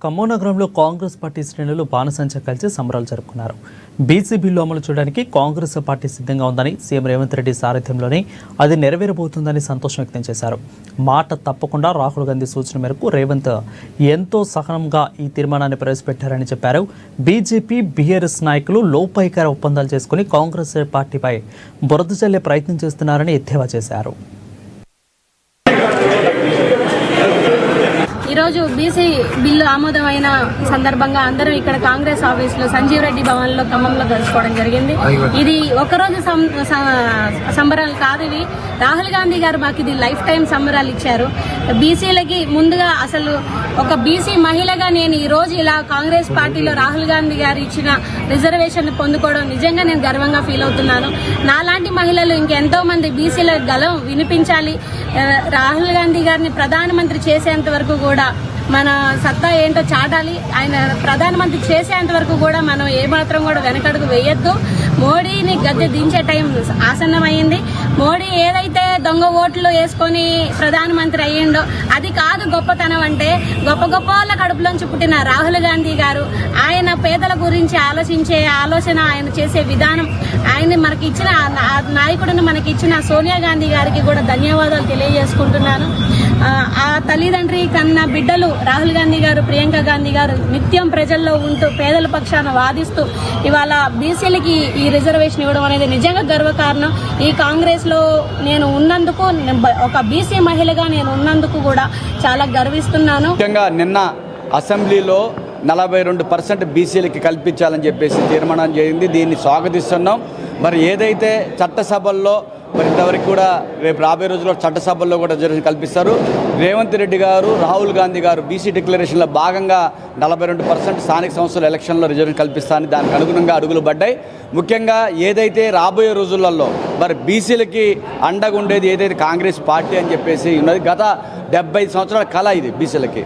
ఖమ్మం నగరంలో కాంగ్రెస్ పార్టీ శ్రేణులు బాణసంచ కలిసి సంబరాలు జరుపుకున్నారు. బీసీ బిల్లు అమలు చేయడానికి కాంగ్రెస్ పార్టీ సిద్ధంగా ఉందని, సీఎం రేవంత్ రెడ్డి సారథ్యంలోనే అది నెరవేరబోతుందని సంతోషం వ్యక్తం చేశారు. మాట తప్పకుండా రాహుల్ గాంధీ సూచన మేరకు రేవంత్ ఎంతో సహనంగా ఈ తీర్మానాన్ని ప్రవేశపెట్టారని చెప్పారు. బీజేపీ, బీఆర్ఎస్ నాయకులు లోపాయికార ఒప్పందాలు చేసుకుని కాంగ్రెస్ పార్టీపై బురద చల్లే ప్రయత్నం చేస్తున్నారని ఎద్దేవా చేశారు. ఈరోజు బీసీ బిల్లు ఆమోదమైన సందర్భంగా అందరూ ఇక్కడ కాంగ్రెస్ ఆఫీసులో సంజీవ్ రెడ్డి భవన్లో ఖమ్మంలో కలుసుకోవడం జరిగింది. ఇది ఒకరోజు సంబరాలు కాదు, ఇవి రాహుల్ గాంధీ గారు మాకు ఇది లైఫ్ టైం సంబరాలు ఇచ్చారు. బీసీలకి ముందుగా అసలు ఒక బీసీ మహిళగా నేను ఈ రోజు ఇలా కాంగ్రెస్ పార్టీలో రాహుల్ గాంధీ గారు ఇచ్చిన రిజర్వేషన్ పొందుకోవడం నిజంగా నేను గర్వంగా ఫీల్ అవుతున్నాను. నాలాంటి మహిళలు ఇంకెంతో మంది బీసీల గలం వినిపించాలి. రాహుల్ గాంధీ గారిని ప్రధానమంత్రి చేసేంత వరకు కూడా మన సత్తా ఏంటో చాటాలి. ఆయన ప్రధానమంత్రి చేసేంత వరకు కూడా మనం ఏమాత్రం కూడా వెనకడుగు వేయొద్దు. మోడీని గద్దె దించే టైం ఆసన్నమైంది. మోడీ ఏదైతే దొంగ ఓట్లు వేసుకొని ప్రధానమంత్రి అయ్యిండో అది కాదు గొప్పతనం. అంటే గొప్ప గొప్ప వాళ్ళ కడుపులోంచి పుట్టిన రాహుల్ గాంధీ గారు ఆయన పేదల గురించి ఆలోచించే ఆలోచన, ఆయన చేసే విధానం, ఆయన మనకి ఇచ్చిన నాయకుడిని మనకి ఇచ్చిన సోనియా గాంధీ గారికి కూడా ధన్యవాదాలు తెలియజేసుకుంటున్నాను. ఆ తల్లిదండ్రి కన్నా బిడ్డలు రాహుల్ గాంధీ గారు, ప్రియాంక గాంధీ గారు నిత్యం ప్రజల్లో ఉంటూ పేదల పక్షాన వాదిస్తూ ఇవాళ బీసీలకి ఈ రిజర్వేషన్ ఇవ్వడం అనేది నిజంగా గర్వకారణం. ఈ కాంగ్రెస్ లో నేను ఉన్నందుకు, ఒక బీసీ మహిళగా నేను ఉన్నందుకు కూడా చాలా గర్విస్తున్నాను. ముఖ్యంగా నిన్న అసెంబ్లీలో 42% బీసీలకి కల్పించాలని చెప్పేసి తీర్మానం చేయింది. దీన్ని స్వాగతిస్తున్నాం. మరి ఏదైతే చట్టసభల్లో మరి ఇంతవరకు కూడా రేపు రాబోయే రోజుల్లో చట్టసభల్లో కూడా రిజర్వేషన్ కల్పిస్తారు. రేవంత్ రెడ్డి గారు, రాహుల్ గాంధీ గారు బీసీ డిక్లరేషన్లో భాగంగా 42% స్థానిక సంస్థల ఎలక్షన్లో రిజర్వేషన్ కల్పిస్తారని దానికి అనుగుణంగా అడుగులు పడ్డాయి. ముఖ్యంగా ఏదైతే రాబోయే రోజులలో మరి బీసీలకి అండగా ఉండేది ఏదైతే కాంగ్రెస్ పార్టీ అని చెప్పేసి ఉన్నది. గత 75 సంవత్సరాల కళ ఇది బీసీలకి.